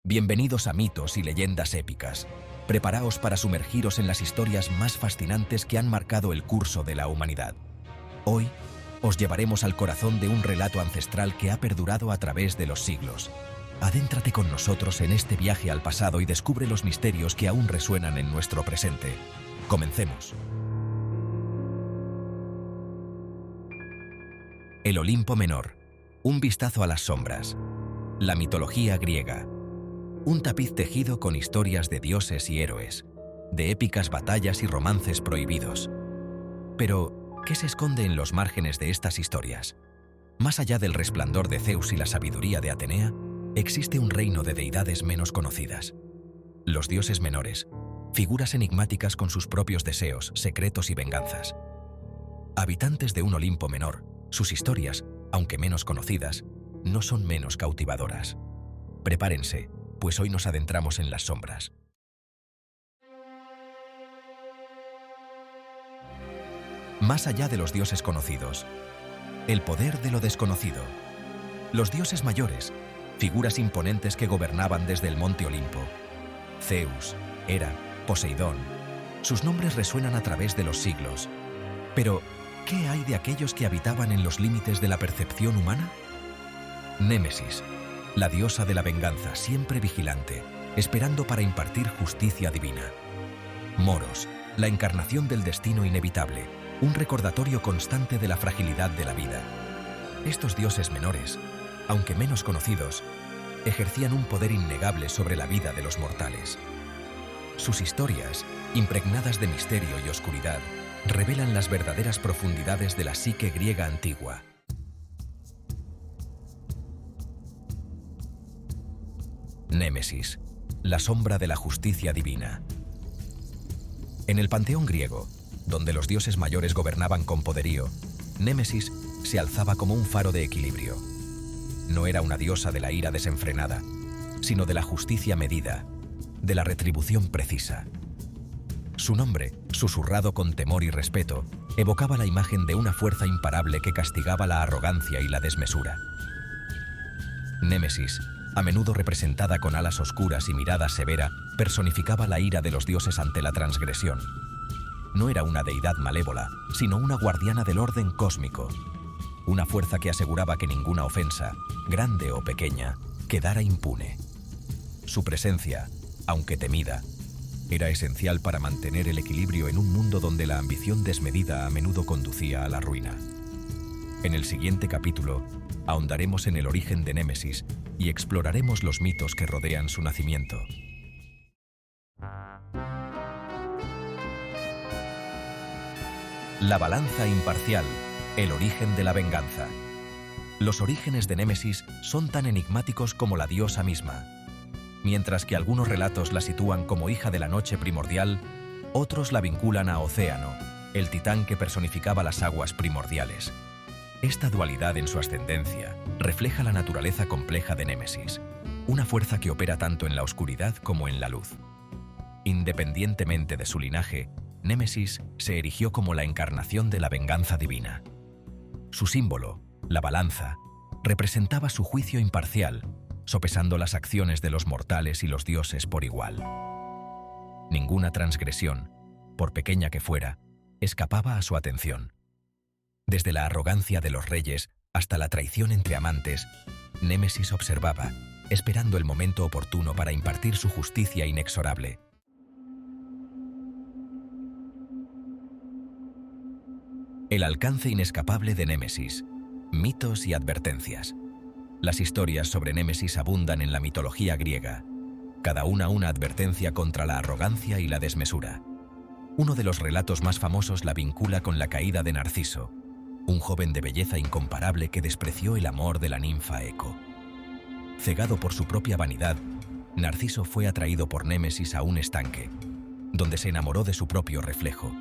Bienvenidos a Mitos y Leyendas Épicas. Preparaos para sumergiros en las historias más fascinantes que han marcado el curso de la humanidad. Hoy, os llevaremos al corazón de un relato ancestral que ha perdurado a través de los siglos. Adéntrate con nosotros en este viaje al pasado y descubre los misterios que aún resuenan en nuestro presente. Comencemos. El Olimpo Menor. Un vistazo a las sombras. La mitología griega. Un tapiz tejido con historias de dioses y héroes, de épicas batallas y romances prohibidos. Pero, ¿qué se esconde en los márgenes de estas historias? Más allá del resplandor de Zeus y la sabiduría de Atenea, existe un reino de deidades menos conocidas. Los dioses menores, figuras enigmáticas con sus propios deseos, secretos y venganzas. Habitantes de un Olimpo menor, sus historias, aunque menos conocidas, no son menos cautivadoras. Prepárense, pues hoy nos adentramos en las sombras. Más allá de los dioses conocidos, el poder de lo desconocido. Los dioses mayores, figuras imponentes que gobernaban desde el monte Olimpo. Zeus, Hera, Poseidón. Sus nombres resuenan a través de los siglos. Pero, ¿qué hay de aquellos que habitaban en los límites de la percepción humana? Némesis, la diosa de la venganza, siempre vigilante, esperando para impartir justicia divina. Moros, la encarnación del destino inevitable, un recordatorio constante de la fragilidad de la vida. Estos dioses menores, aunque menos conocidos, ejercían un poder innegable sobre la vida de los mortales. Sus historias, impregnadas de misterio y oscuridad, revelan las verdaderas profundidades de la psique griega antigua. Némesis, la sombra de la justicia divina. En el panteón griego, donde los dioses mayores gobernaban con poderío, Némesis se alzaba como un faro de equilibrio. No era una diosa de la ira desenfrenada, sino de la justicia medida, de la retribución precisa. Su nombre, susurrado con temor y respeto, evocaba la imagen de una fuerza imparable que castigaba la arrogancia y la desmesura. Némesis, a menudo representada con alas oscuras y mirada severa, personificaba la ira de los dioses ante la transgresión. No era una deidad malévola, sino una guardiana del orden cósmico. Una fuerza que aseguraba que ninguna ofensa, grande o pequeña, quedara impune. Su presencia, aunque temida, era esencial para mantener el equilibrio en un mundo donde la ambición desmedida a menudo conducía a la ruina. En el siguiente capítulo, ahondaremos en el origen de Némesis y exploraremos los mitos que rodean su nacimiento. La balanza imparcial, el origen de la venganza. Los orígenes de Némesis son tan enigmáticos como la diosa misma. Mientras que algunos relatos la sitúan como hija de la noche primordial, otros la vinculan a Océano, el titán que personificaba las aguas primordiales. Esta dualidad en su ascendencia refleja la naturaleza compleja de Némesis, una fuerza que opera tanto en la oscuridad como en la luz. Independientemente de su linaje, Némesis se erigió como la encarnación de la venganza divina. Su símbolo, la balanza, representaba su juicio imparcial, sopesando las acciones de los mortales y los dioses por igual. Ninguna transgresión, por pequeña que fuera, escapaba a su atención. Desde la arrogancia de los reyes hasta la traición entre amantes, Némesis observaba, esperando el momento oportuno para impartir su justicia inexorable. El alcance inescapable de Némesis, mitos y advertencias. Las historias sobre Némesis abundan en la mitología griega, cada una advertencia contra la arrogancia y la desmesura. Uno de los relatos más famosos la vincula con la caída de Narciso, un joven de belleza incomparable que despreció el amor de la ninfa Eco. Cegado por su propia vanidad, Narciso fue atraído por Némesis a un estanque, donde se enamoró de su propio reflejo.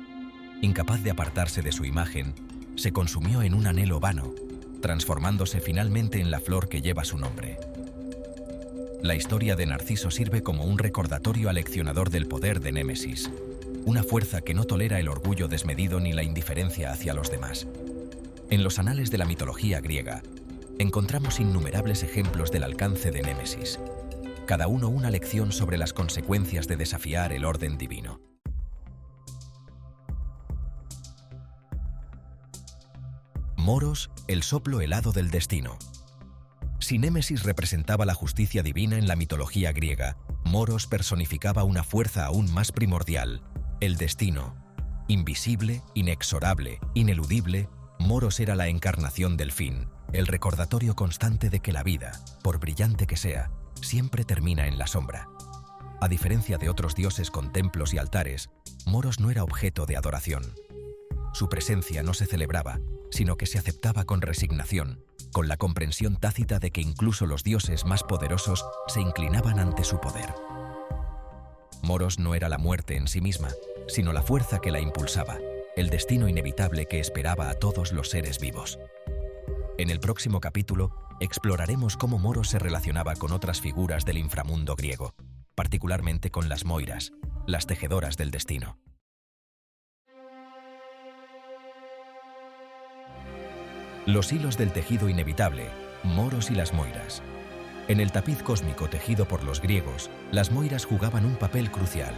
Incapaz de apartarse de su imagen, se consumió en un anhelo vano, transformándose finalmente en la flor que lleva su nombre. La historia de Narciso sirve como un recordatorio aleccionador del poder de Némesis, una fuerza que no tolera el orgullo desmedido ni la indiferencia hacia los demás. En los anales de la mitología griega, encontramos innumerables ejemplos del alcance de Némesis. cada uno una lección sobre las consecuencias de desafiar el orden divino. Moros, el soplo helado del destino. Si Némesis representaba la justicia divina en la mitología griega, Moros personificaba una fuerza aún más primordial, el destino. Invisible, inexorable, ineludible, Moros era la encarnación del fin, el recordatorio constante de que la vida, por brillante que sea, siempre termina en la sombra. A diferencia de otros dioses con templos y altares, Moros no era objeto de adoración. Su presencia no se celebraba, sino que se aceptaba con resignación, con la comprensión tácita de que incluso los dioses más poderosos se inclinaban ante su poder. Moros no era la muerte en sí misma, sino la fuerza que la impulsaba, el destino inevitable que esperaba a todos los seres vivos. En el próximo capítulo, exploraremos cómo Moros se relacionaba con otras figuras del inframundo griego, particularmente con las Moiras, las tejedoras del destino. Los hilos del tejido inevitable, Moros y las Moiras. En el tapiz cósmico tejido por los griegos, las Moiras jugaban un papel crucial.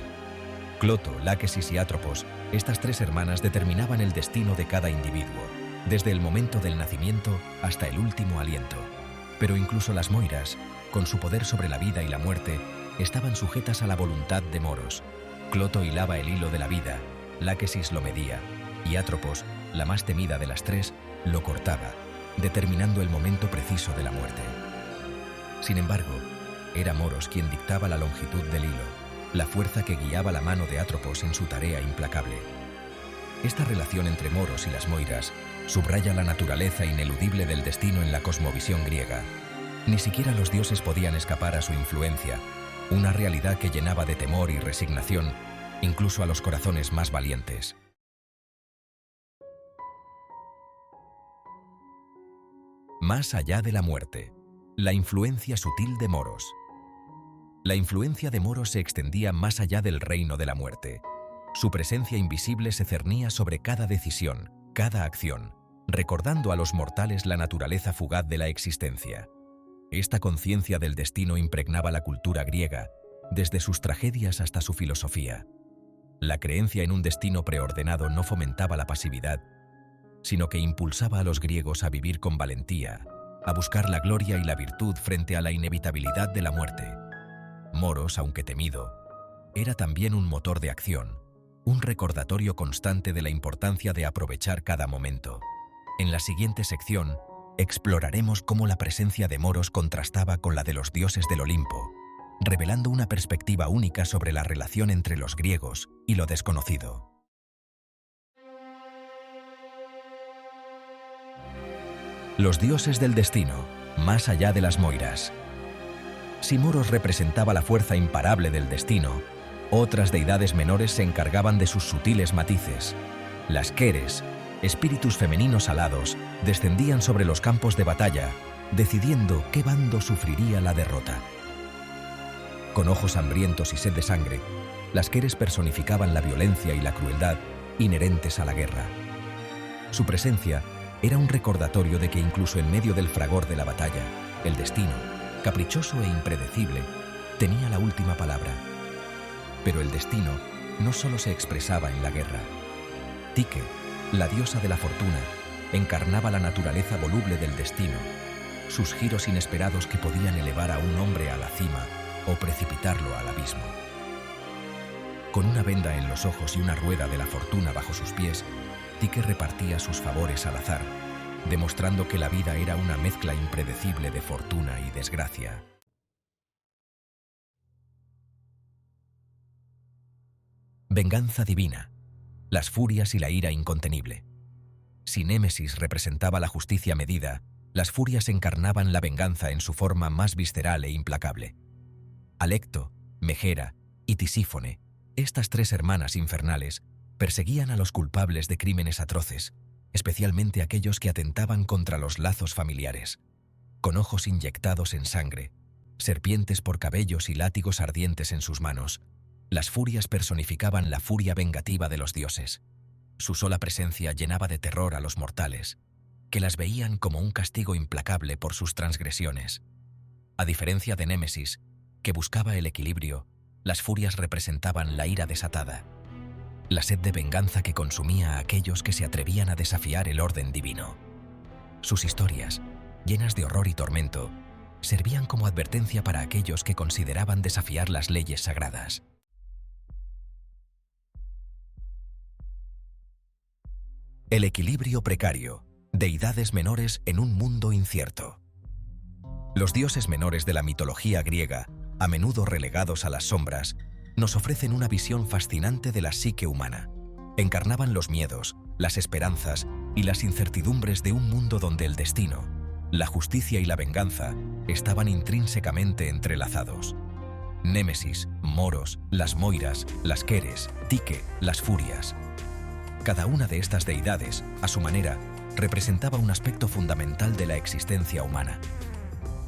Cloto, Láquesis y Atropos, estas tres hermanas determinaban el destino de cada individuo, desde el momento del nacimiento hasta el último aliento. Pero incluso las Moiras, con su poder sobre la vida y la muerte, estaban sujetas a la voluntad de Moros. Cloto hilaba el hilo de la vida, Láquesis lo medía, y Atropos, la más temida de las tres, lo cortaba, determinando el momento preciso de la muerte. Sin embargo, era Moros quien dictaba la longitud del hilo, la fuerza que guiaba la mano de Atropos en su tarea implacable. Esta relación entre Moros y las Moiras subraya la naturaleza ineludible del destino en la cosmovisión griega. Ni siquiera los dioses podían escapar a su influencia, una realidad que llenaba de temor y resignación incluso a los corazones más valientes. Más allá de la muerte, la influencia sutil de Moros. La influencia de Moros se extendía más allá del reino de la muerte. Su presencia invisible se cernía sobre cada decisión, cada acción, recordando a los mortales la naturaleza fugaz de la existencia. Esta conciencia del destino impregnaba la cultura griega, desde sus tragedias hasta su filosofía. La creencia en un destino preordenado no fomentaba la pasividad, sino que impulsaba a los griegos a vivir con valentía, a buscar la gloria y la virtud frente a la inevitabilidad de la muerte. Moros, aunque temido, era también un motor de acción, un recordatorio constante de la importancia de aprovechar cada momento. En la siguiente sección, exploraremos cómo la presencia de Moros contrastaba con la de los dioses del Olimpo, revelando una perspectiva única sobre la relación entre los griegos y lo desconocido. Los dioses del destino, más allá de las Moiras. Si Moros representaba la fuerza imparable del destino, otras deidades menores se encargaban de sus sutiles matices. Las Keres, espíritus femeninos alados, descendían sobre los campos de batalla, decidiendo qué bando sufriría la derrota. Con ojos hambrientos y sed de sangre, las Keres personificaban la violencia y la crueldad inherentes a la guerra. Su presencia era un recordatorio de que incluso en medio del fragor de la batalla, el destino, caprichoso e impredecible, tenía la última palabra. Pero el destino no solo se expresaba en la guerra. Tique, la diosa de la fortuna, encarnaba la naturaleza voluble del destino, sus giros inesperados que podían elevar a un hombre a la cima o precipitarlo al abismo. Con una venda en los ojos y una rueda de la fortuna bajo sus pies, Tique repartía sus favores al azar, demostrando que la vida era una mezcla impredecible de fortuna y desgracia. Venganza divina, las furias y la ira incontenible. Si Némesis representaba la justicia medida, las furias encarnaban la venganza en su forma más visceral e implacable. Alecto, Megera y Tisífone, estas tres hermanas infernales, perseguían a los culpables de crímenes atroces, especialmente aquellos que atentaban contra los lazos familiares. Con ojos inyectados en sangre, serpientes por cabellos y látigos ardientes en sus manos, las furias personificaban la furia vengativa de los dioses. Su sola presencia llenaba de terror a los mortales, que las veían como un castigo implacable por sus transgresiones. A diferencia de Némesis, que buscaba el equilibrio, las furias representaban la ira desatada, la sed de venganza que consumía a aquellos que se atrevían a desafiar el orden divino. Sus historias, llenas de horror y tormento, servían como advertencia para aquellos que consideraban desafiar las leyes sagradas. El equilibrio precario, deidades menores en un mundo incierto. Los dioses menores de la mitología griega, a menudo relegados a las sombras, nos ofrecen una visión fascinante de la psique humana. Encarnaban los miedos, las esperanzas y las incertidumbres de un mundo donde el destino, la justicia y la venganza estaban intrínsecamente entrelazados. Némesis, Moros, las Moiras, las Keres, Tique, las Furias. Cada una de estas deidades, a su manera, representaba un aspecto fundamental de la existencia humana.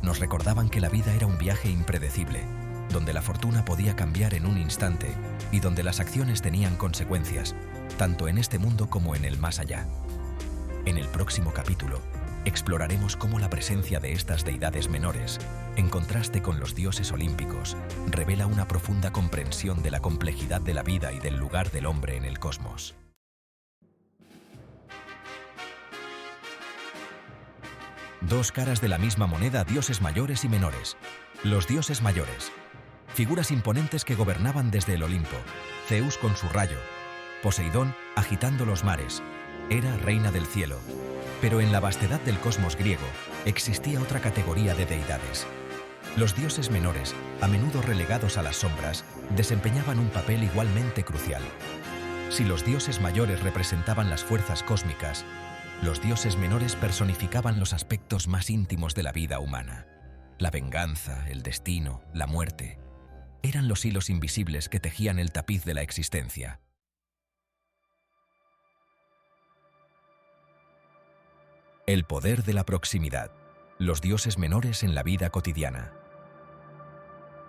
Nos recordaban que la vida era un viaje impredecible, donde la fortuna podía cambiar en un instante y donde las acciones tenían consecuencias, tanto en este mundo como en el más allá. En el próximo capítulo, exploraremos cómo la presencia de estas deidades menores, en contraste con los dioses olímpicos, revela una profunda comprensión de la complejidad de la vida y del lugar del hombre en el cosmos. Dos caras de la misma moneda, dioses mayores y menores. Los dioses mayores. Figuras imponentes que gobernaban desde el Olimpo. Zeus con su rayo. Poseidón agitando los mares. Hera reina del cielo. Pero en la vastedad del cosmos griego existía otra categoría de deidades. Los dioses menores, a menudo relegados a las sombras, desempeñaban un papel igualmente crucial. Si los dioses mayores representaban las fuerzas cósmicas, los dioses menores personificaban los aspectos más íntimos de la vida humana. La venganza, el destino, la muerte. Eran los hilos invisibles que tejían el tapiz de la existencia. El poder de la proximidad. Los dioses menores en la vida cotidiana.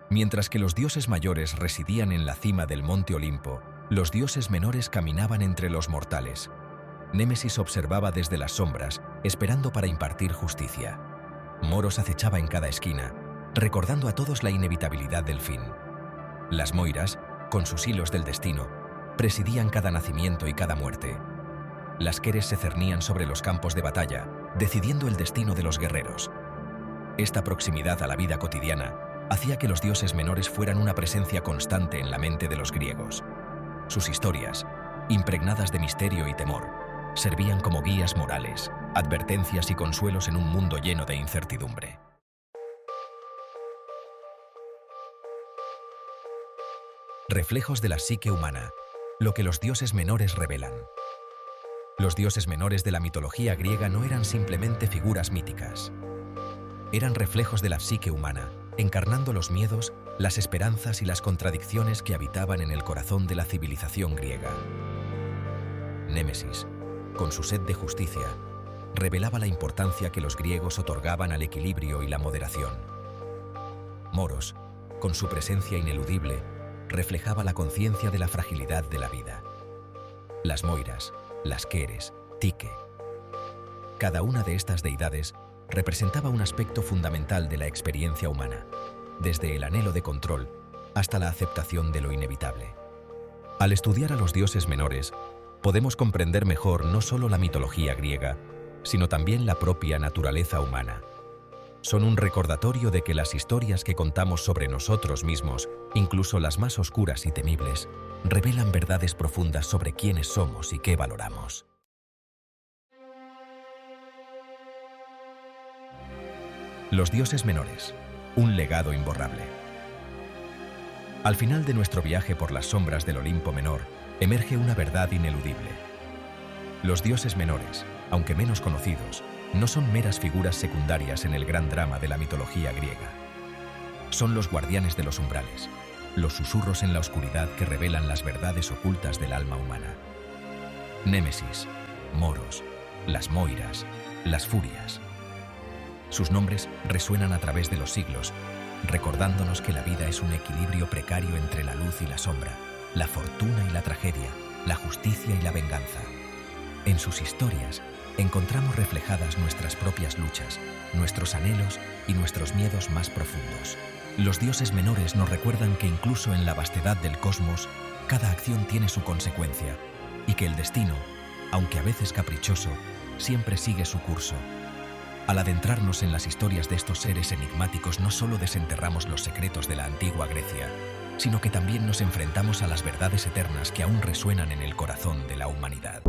Mientras que los dioses mayores residían en la cima del monte Olimpo, los dioses menores caminaban entre los mortales. Némesis observaba desde las sombras, esperando para impartir justicia. Moros acechaba en cada esquina, recordando a todos la inevitabilidad del fin. Las Moiras, con sus hilos del destino, presidían cada nacimiento y cada muerte. Las Keres se cernían sobre los campos de batalla, decidiendo el destino de los guerreros. Esta proximidad a la vida cotidiana hacía que los dioses menores fueran una presencia constante en la mente de los griegos. Sus historias, impregnadas de misterio y temor, servían como guías morales, advertencias y consuelos en un mundo lleno de incertidumbre. Reflejos de la psique humana, lo que los dioses menores revelan. Los dioses menores de la mitología griega no eran simplemente figuras míticas. Eran reflejos de la psique humana, encarnando los miedos, las esperanzas y las contradicciones que habitaban en el corazón de la civilización griega. Némesis, con su sed de justicia, revelaba la importancia que los griegos otorgaban al equilibrio y la moderación. Moros, con su presencia ineludible, reflejaba la conciencia de la fragilidad de la vida. Las Moiras, las Keres, Tique. Cada una de estas deidades representaba un aspecto fundamental de la experiencia humana, desde el anhelo de control hasta la aceptación de lo inevitable. Al estudiar a los dioses menores, podemos comprender mejor no solo la mitología griega, sino también la propia naturaleza humana. Son un recordatorio de que las historias que contamos sobre nosotros mismos, incluso las más oscuras y temibles, revelan verdades profundas sobre quiénes somos y qué valoramos. Los dioses menores, un legado imborrable. Al final de nuestro viaje por las sombras del Olimpo menor, emerge una verdad ineludible. Los dioses menores, aunque menos conocidos, no son meras figuras secundarias en el gran drama de la mitología griega. Son los guardianes de los umbrales, los susurros en la oscuridad que revelan las verdades ocultas del alma humana. Némesis, Moros, las Moiras, las Furias. Sus nombres resuenan a través de los siglos, recordándonos que la vida es un equilibrio precario entre la luz y la sombra, la fortuna y la tragedia, la justicia y la venganza. En sus historias encontramos reflejadas nuestras propias luchas, nuestros anhelos y nuestros miedos más profundos. Los dioses menores nos recuerdan que incluso en la vastedad del cosmos, cada acción tiene su consecuencia y que el destino, aunque a veces caprichoso, siempre sigue su curso. Al adentrarnos en las historias de estos seres enigmáticos, no solo desenterramos los secretos de la antigua Grecia, sino que también nos enfrentamos a las verdades eternas que aún resuenan en el corazón de la humanidad.